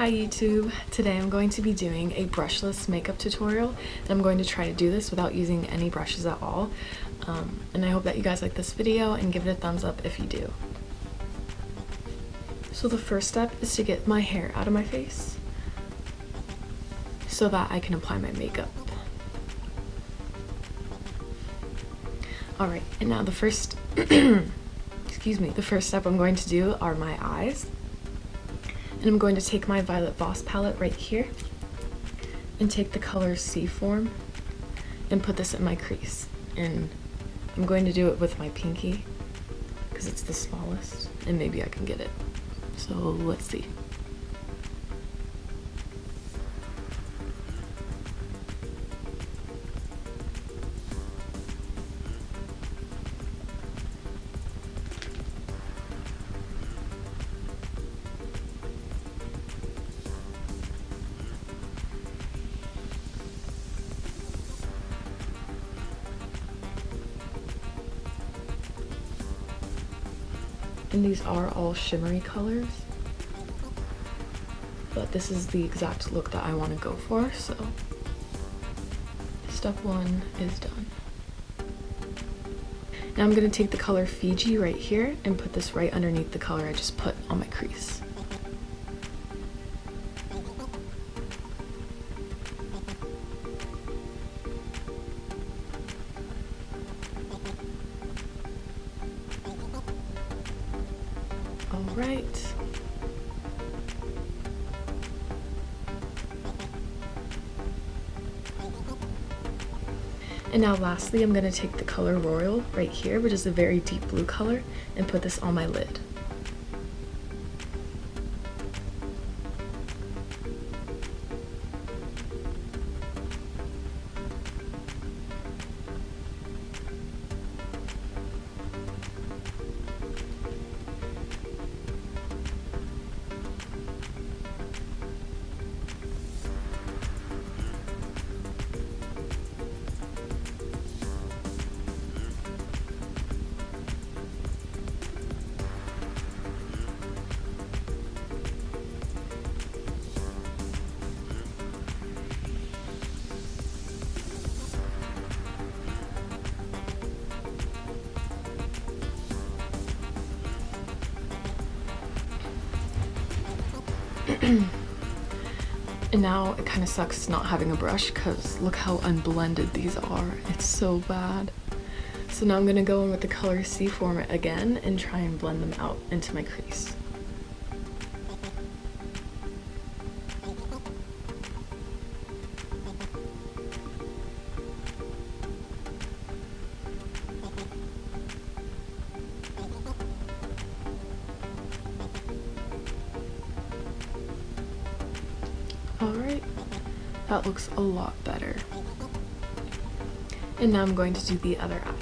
Hi YouTube! Today I'm going to be doing a brushless makeup tutorial, and I'm going to try to do this without using any brushes at all. And I hope that you guys like this video and give it a thumbs up if you do. So the first step is to get my hair out of my face so that I can apply my makeup. Alright, and now the first the first step I'm going to do are my eyes. And I'm going to take my Violet Voss palette right here and take the color C-Form and put this in my crease. And I'm going to do it with my pinky because it's the smallest and maybe I can get it. So let's see. And these are all shimmery colors, but this is the exact look that I want to go for, so step one is done. Now I'm going to take the color Fiji right here and put this right underneath the color I just put on my crease. Alright. And now lastly, I'm going to take the color Royal right here, which is a very deep blue color, and put this on my lid. And now it kind of sucks not having a brush because look how unblended these are. It's so bad. So now I'm going to go in with the color C-Form again and try and blend them out into my crease. Alright, that looks a lot better. And now I'm going to do the other eye.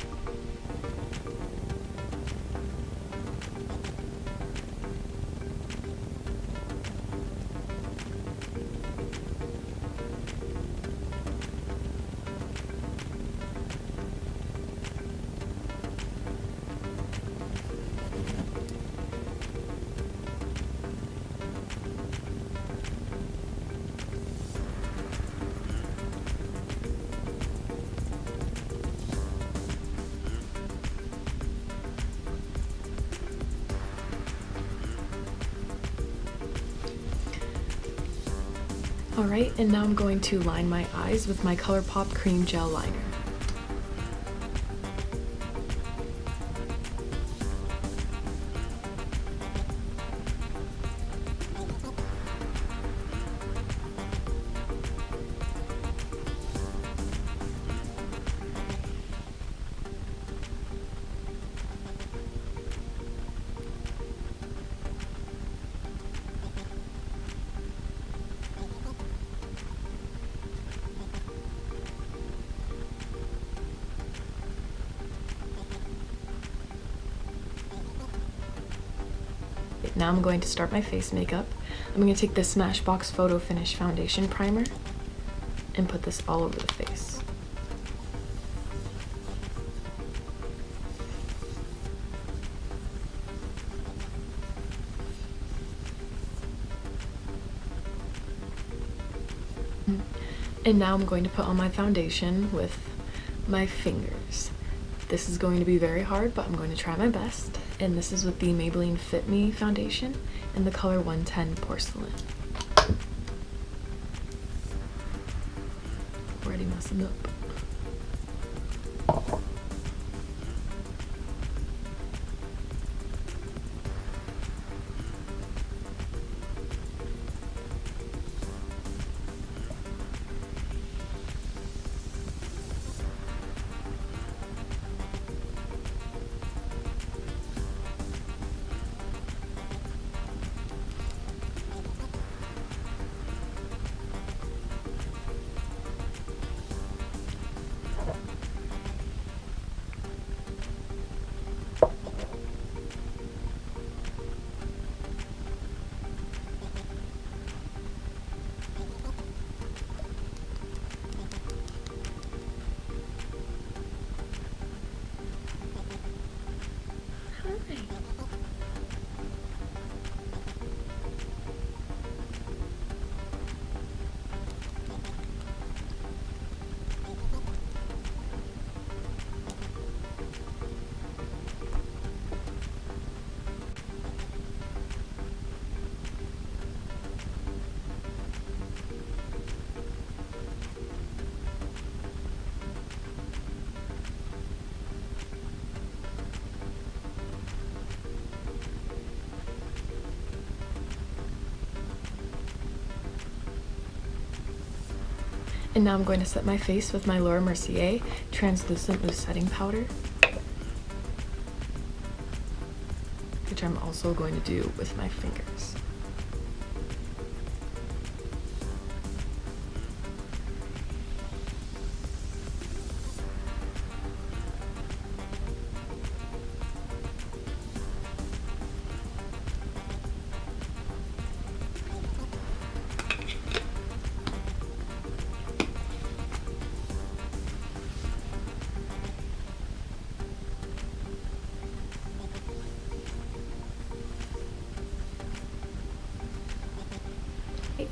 Alright, and now I'm going to line my eyes with my ColourPop Cream Gel Liner. Now I'm going to start my face makeup. I'm going to take this Smashbox Photo Finish Foundation Primer and put this all over the face. And now I'm going to put on my foundation with my fingers. This is going to be very hard, but I'm going to try my best. And this is with the Maybelline Fit Me foundation in the color 110 Porcelain. Already messing up. And now I'm going to set my face with my Laura Mercier Translucent Loose Setting Powder, which I'm also going to do with my fingers.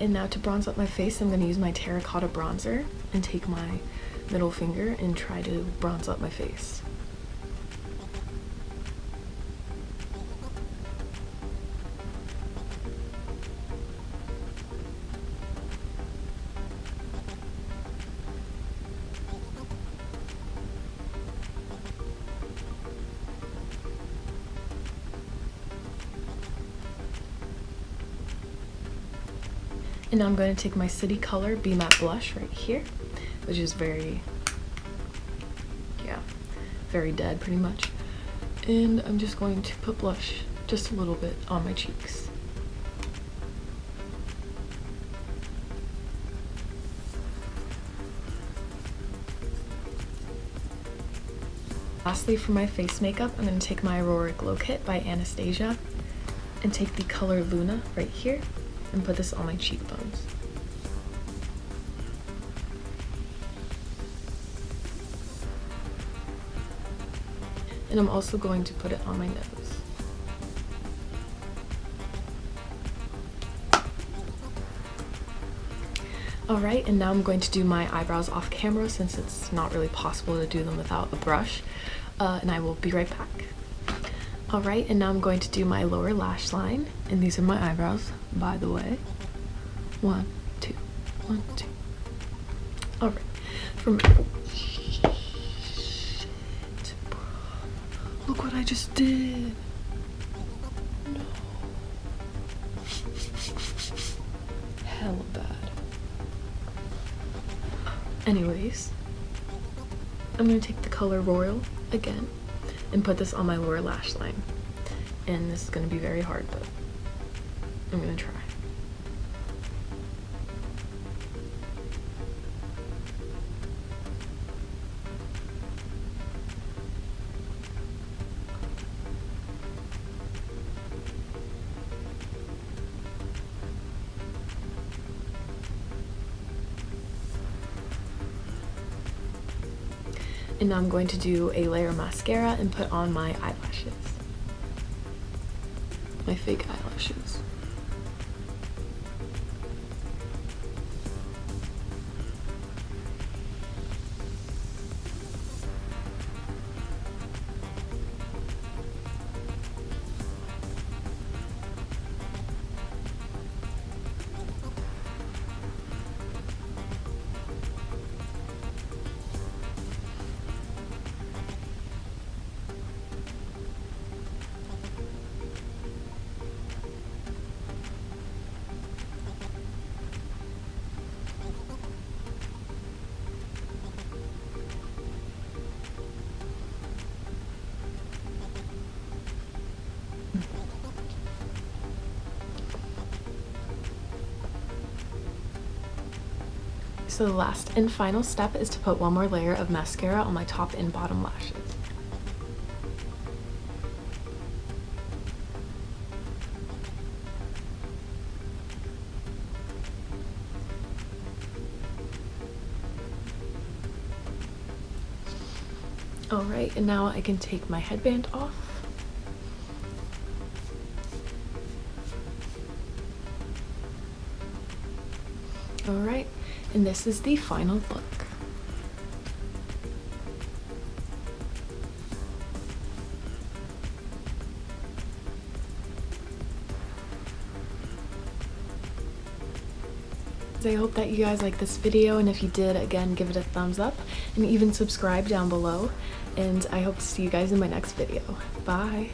And now to bronze up my face, I'm going to use my terracotta bronzer and take my middle finger and try to bronze up my face. And now I'm going to take my City Color Be Matte blush right here, which is very dead pretty much. And I'm just going to put blush just a little bit on my cheeks. Lastly, for my face makeup, I'm going to take my Aurora Glow Kit by Anastasia and take the color Luna right here and put this on my cheekbones. And I'm also going to put it on my nose. Alright, and now I'm going to do my eyebrows off camera since it's not really possible to do them without a brush. And I will be right back. Alright, and now I'm going to do my lower lash line. And these are my eyebrows, by the way. 1, 2, 1, 2. Alright. Shit, bro. Look what I just did. No. Hella bad. Anyways, I'm going to take the color Royal again and put this on my lower lash line. And this is going to be very hard, but I'm going to try. And now I'm going to do a layer mascara and put on my eyelashes. My fake eyelashes. so the last and final step is to put one more layer of mascara on my top and bottom lashes. Alright, and now I can take my headband off. Alright, and this is the final look. I hope that you guys like this video, and if you did, again, give it a thumbs up and even subscribe down below, and I hope to see you guys in my next video. Bye!